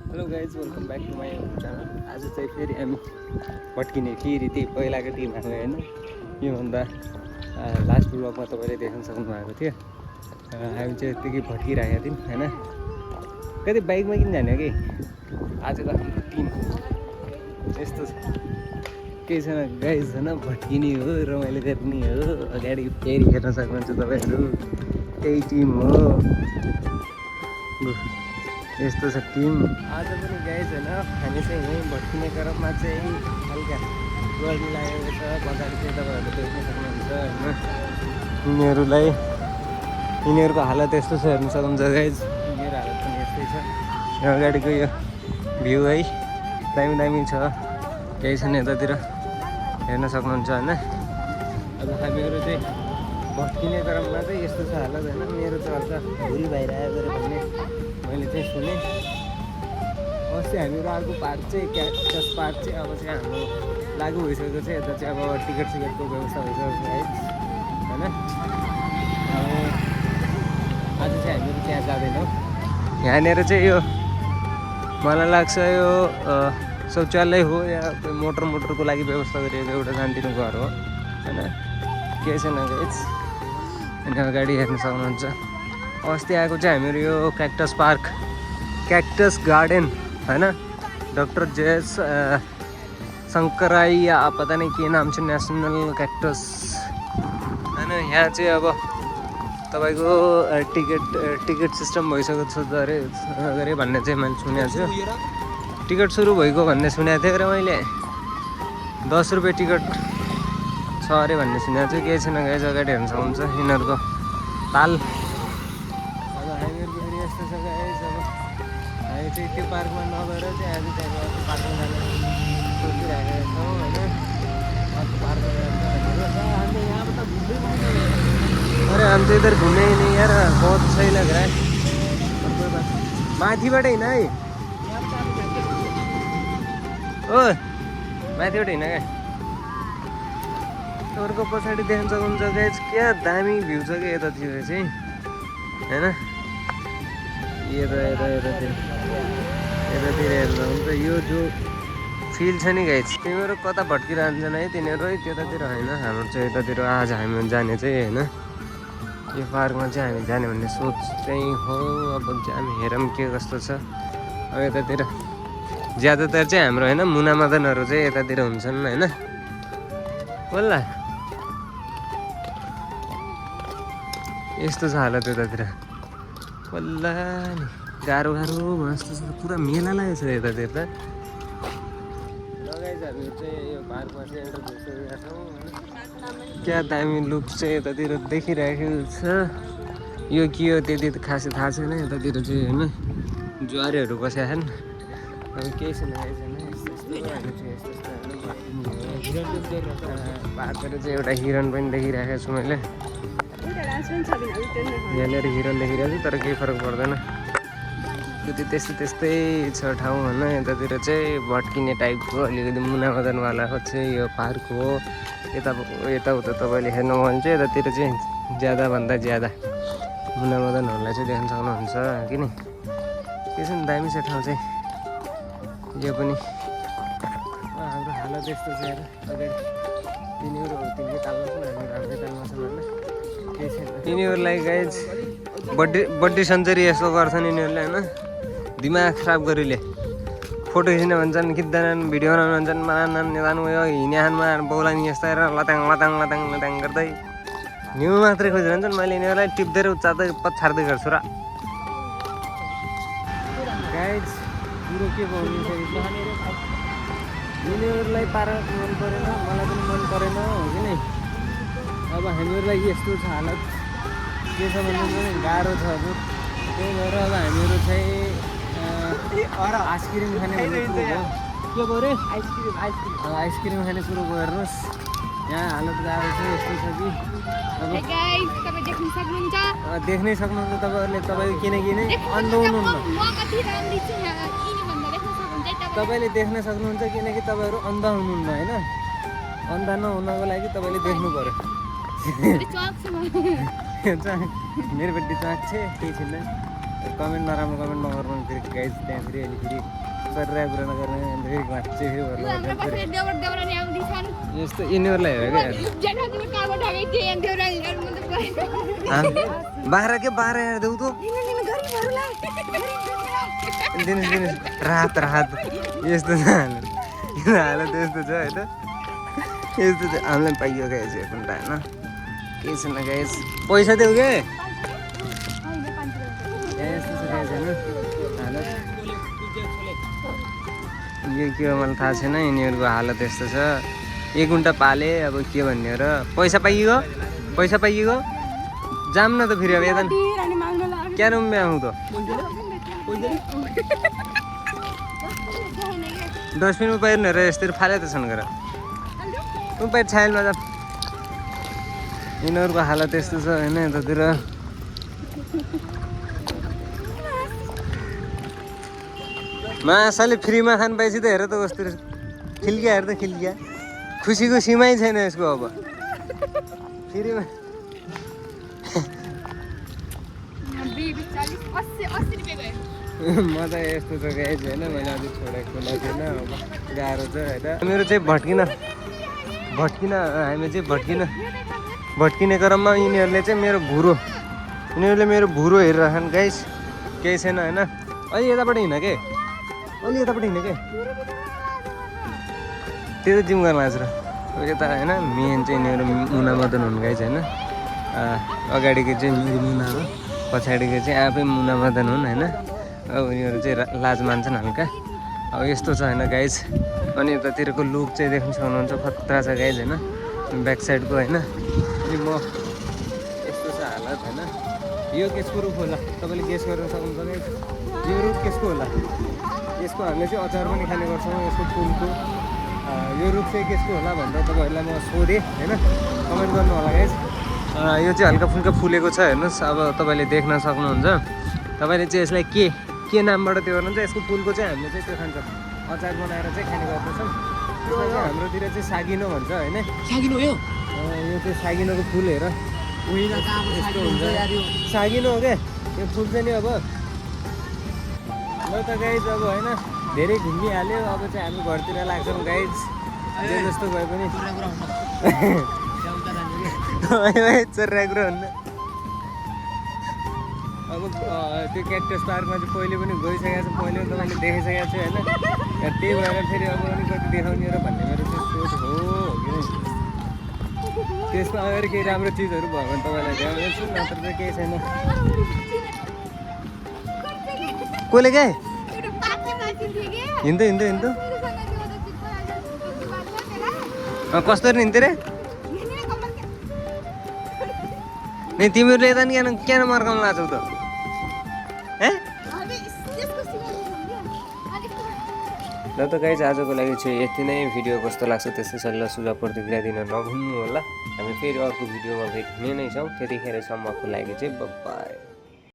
Hello guys welcome back to my channel. आज चाहिँ फेरि हामी भट्किने फेरि त्यही पहिलाको टिम हामी होइन। योभन्दा लास्ट ब्लगमा तपाईँले देख्न सक्नुभएको थियो। हामी चाहिँ यत्तिकै भट्किरहेका थियौँ होइन। कतै बाइकमा किन जाने हो कि आजको हाम्रो टिम यस्तो छ, केही छैन गाइज होइन। भट्किने हो, रमाइलो गर्ने हो। अगाडि फेरि हेर्न सक्नुहुन्छ तपाईँहरू, त्यही टिम हो। यस्तो छ टिम। आज पनि गाइज होइन, हामी चाहिँ यहीँ भट्किने क्रममा चाहिँ हल्का गर्मी लागेको छ। पछाडि चाहिँ तपाईँहरूले देख्न सक्नुहुन्छ होइन। यिनीहरूको हालत यस्तो छ, हेर्न सक्नुहुन्छ गाइज। मेरो हालत पनि यस्तै छ। यो अगाडिको यो भ्यू है दामी दामी छ, केही छैन यतातिर हेर्न सक्नुहुन्छ होइन। अब हामीहरू चाहिँ भट्किने क्रममा चाहिँ यस्तो छ हालत होइन। मेरो चाहिँ हल्का भुँडी बाहिर आयो गरे भन्ने मैले चाहिँ सुने। अस्ति हामीहरू अर्को पार्ट चाहिँ क्याक्टस पार्ट चाहिँ अब चाहिँ हाम्रो लागु भइसकेको छ। यता चाहिँ अब टिकट सिकटको व्यवस्था भइसकेको छ है होइन। अब आज चाहिँ हामीहरू त्यहाँ जाँदैनौँ। यहाँनिर चाहिँ यो मलाई लाग्छ यो शौचालय हो या मोटरको लागि व्यवस्था गरिएको एउटा सानोतिनो घर हो होइन। केही छैन गाइज। अनि अगाडि हेर्न सक्नुहुन्छ, अस्ति आएको चाहिँ हामीहरू यो क्याक्टस पार्क, क्याक्टस गार्डन होइन। डॉक्टर जयस शङ्कराई या पता नहीं के नाम छ, नेसनल क्याक्टस होइन। यहाँ चाहिँ अब तपाईँको टिकट सिस्टम भइसकेको छ अरे भन्ने चाहिँ मैले सुनेको छु। टिकट सुरु भएको भन्ने सुनेको थिएँ र मैले 10 रुपियाँ टिकट छ अरे भन्ने सुनेको छु। केही छैन गाइज, अगाडि हेर्न सक्नुहुन्छ यिनीहरूको ताल। अब हामीहरूको फेरि यस्तो छ गाइज, अब हामी चाहिँ त्यो पार्कमा नगएर चाहिँ आज चाहिँ अर्को पार्कमा जाने सोचिरहेका छौँ होइन। अर्को पार्कमा जान्छ हामीले यहाँबाट घुम्दै। अरे हम तो इधर घूमे ही नहीं यार, बहुत सही लग रहा है। माथिबाट हिँड है, ओ माथिबाट हिँड क्या। तपाईँको पछाडि देख्न सक्नुहुन्छ गाइज, क्या दामी भ्यू छ क्या यतातिर चाहिँ होइन। यतातिर हेर्नुहुन्छ यो जो फिल छ नि गाइज, तिनीहरू कता भट्किरहन्छन् है तिनीहरू है, त्यतातिर होइन। हाम्रो चाहिँ यतातिर आज हामी जाने चाहिँ होइन, यो पार्कमा चाहिँ हामी जाने भन्ने सोच चाहिँ हो। अब हामी हेरौँ के कस्तो छ। अब यतातिर ज्यादातर चाहिँ हाम्रो होइन मुना मदनहरू चाहिँ यतातिर हुन्छन् होइन। बोल्ला यस्तो छ हालत यतातिर। बल्ला नि गाह्रो मस्त छ, पुरा मेला लागेको छ यतातिर त। लगाइज हामीहरू चाहिँ यो पार्कमा चाहिँ एन्टर भइसकेका छौँ होइन। क्या दामी लुक चाहिँ यतातिर देखिरहेको छ। यो के हो त्यति खासै थाहा छैन। यतातिर चाहिँ होइन जुवारीहरू बसेका छन्। अब केही छैन पार्कतिर चाहिँ एउटा हिरण पनि देखिरहेको छु मैले। यहाँनिर हिरण देखिरहेको छु तर केही फरक पर्दैन। त्यो त्यस्तै छ ठाउँ होइन। यतातिर चाहिँ भट्किने टाइपको अलिकति मुनामदनवालाको चाहिँ यो पार्क हो। यताउता तपाईँले हेर्नुभयो भने चाहिँ यतातिर चाहिँ ज्यादाभन्दा ज्यादा मुनामदनहरूलाई चाहिँ देख्न सक्नुहुन्छ कि नि। के छ नि दामी छ ठाउँ चाहिँ यो पनि। हाम्रो हालत यस्तो छ हेर। अगाडि तिनीकै तालमा छन्, हाम्रै तालमा छन् होइन। केही छैन। यिनीहरूलाई गाइज बड्डी सेन्चुरी यस्तो गर्छन् यिनीहरूले होइन। दिमाग खराब गरिले फोटो खिच्न भन्छन्, खिच्दैनन्। भिडियो बनाउनु भन्छन्, मानन् जानु यो हिँड्यानमा बौलानी यस्तो हेर लताङ गर्दै न्यु मात्रै खोजिरहन्छन्। मैले यिनीहरूलाई टिप्दै र उचार्दै पछार्दै गर्छु र गाइज। कुरो के भन्नु छ, यिनीहरूलाई पार्क मन परेन, मलाई पनि मन परेन हो कि नै। अब हामीहरूलाई यस्तो छ हालत, के छ भन्नु पनि गाह्रो छ हजुर। त्यही भएर अब हामीहरू चाहिँ आइसक्रिम खाने भन्ने सुरु भयो। के भयो अरे आइसक्रिम खाने सुरु भयो। हेर्नुहोस् यहाँ हालत गाह्रो छ, यस्तो छ कि अब देख्नै सक्नुहुन्छ तपाईँहरूले। तपाईँ किनकि नै अन्ध हुनुहुन्न, तपाईँले देख्न सक्नुहुन्छ किनकि तपाईँहरू अन्ध हुनुहुन्न होइन। अन्ध नहुनको लागि तपाईँले देख्नु पऱ्यो। मेरो बेटी चाँक छ, केही छैन। कमेन्ट नराम्रो कमेन्ट नगर्नु फेरि गाइज त्यहाँ फेरि अहिले फेरि सरिरहेको कुरा नगर्ने अन्त फेरि घाँच्चे फेरि यस्तो यिनीहरूलाई हेर क्या बाह्र के बाह्र हेर देऊ त दिनुहोस् राहत यस्तो छ हालत यस्तो छ होइन यस्तो चाहिँ हामीलाई पाइयो गाइज हेर्नु त होइन केही छैन गाइज पैसा देऊ के यस्तो छ गाइज होइन हालत यो के हो मलाई थाहा छैन यिनीहरूको हालत यस्तो छ 1 घन्टा पाले अब के भन्ने र पैसा पाइयो जाम न त फेरि अब यता क्या रुम में आऊँ त डस्टबिनमा पाइरहने र यस्तरी फाले त छन् गर तँ पाइ छाइलमा जा यिनीहरूको हालत यस्तो छ होइन यतातिर मासाले फ्रीमा खान पाएपछि त हेर त कस्तो खिल्किया हेर त खिल्किया खुसीको सीमै छैन यसको अब फ्रीमा म त यस्तो त गाइज होइन मैले अझै छोडेको खुला थिएन अब गाह्रो छ होइन मेरो चाहिँ भट्किने क्रममा यिनीहरूले चाहिँ मेरो भुरो हेरिरहेछन् गाइज केही छैन होइन अलि यतापट्टि हिँड के त्यो त जिम गर्न लाग्छ र यता होइन मेन चाहिँ यिनीहरू मुना मदन हुन् गाइज होइन अगाडिको चाहिँ मेरो मुना हो पछाडिको चाहिँ आफै मुना मदन हुन् होइन अब उनीहरू चाहिँ लाज मान्छन् हल्का अब यस्तो छ होइन गाइज अनि यतातिरको लुक चाहिँ देख्न सक्नुहुन्छ खतरा छ गाइज होइन ब्याक साइडको होइन अनि म यस्तो छ हालत होइन यो केसको रुख होला तपाईँले गेस गर्न सक्नुहुन्छ गाइज यो रुख केसको होला यसको हामीले चाहिँ अचार पनि खाने गर्छौँ यसको फुलको यो रुख चाहिँ केसको होला भनेर तपाईँहरूलाई म सोधेँ होइन कमेन्ट गर्नु होला गाइज यो चाहिँ हल्का फुल्का फुलेको छ हेर्नुहोस् अब तपाईँले देख्न सक्नुहुन्छ तपाईँले चाहिँ यसलाई के नामबाट त्यो गर्नुहुन्छ यसको फुलको चाहिँ हामीले चाहिँ त्यो खान्छौँ अचार बनाएर चाहिँ खाने गर्दछौँ त्यसमा चाहिँ हाम्रोतिर चाहिँ सागिनो भन्छ होइन सागिनो यो चाहिँ सागिनोको फुल हेर यस्तो हुन्छ सागिनो हो क्या यो फुल चाहिँ नि अब ल त गाइज अब होइन धेरै घुमिहाल्यो अब चाहिँ हामी घरतिर लाग्छौँ गाइज जे जस्तो भए पनि चर्रा कुरो हुन्न अब त्यो क्याक्टस पार्कमा चाहिँ पहिले पनि गइसकेको छ पहिले तपाईँले देखिसकेको छु होइन त्यही भएर फेरि अब अलिकति देखाउने र भन्ने मेरो चाहिँ सोच हो कि त्यसमा अगाडि केही राम्रो चिजहरू भयो भने तपाईँलाई देखाउँछु नत्र चाहिँ केही छैन कसले क्या हिँड्दो कस्तो हिँड्थ्यो रे नि तिमीहरूले यता नि किन मर्काउनु लाग्छौ त ल त गाइज आजको लागि चाहिँ यति नै भिडियो कस्तो लाग्छ त्यस्तै सल्लाह सुझाव प्रतिक्रिया दिन नभुल्नु होला हामी फेरि अर्को भिडियोमा भेट्ने नै छौँ त्यतिखेरसम्मको लागि चाहिँ बाइ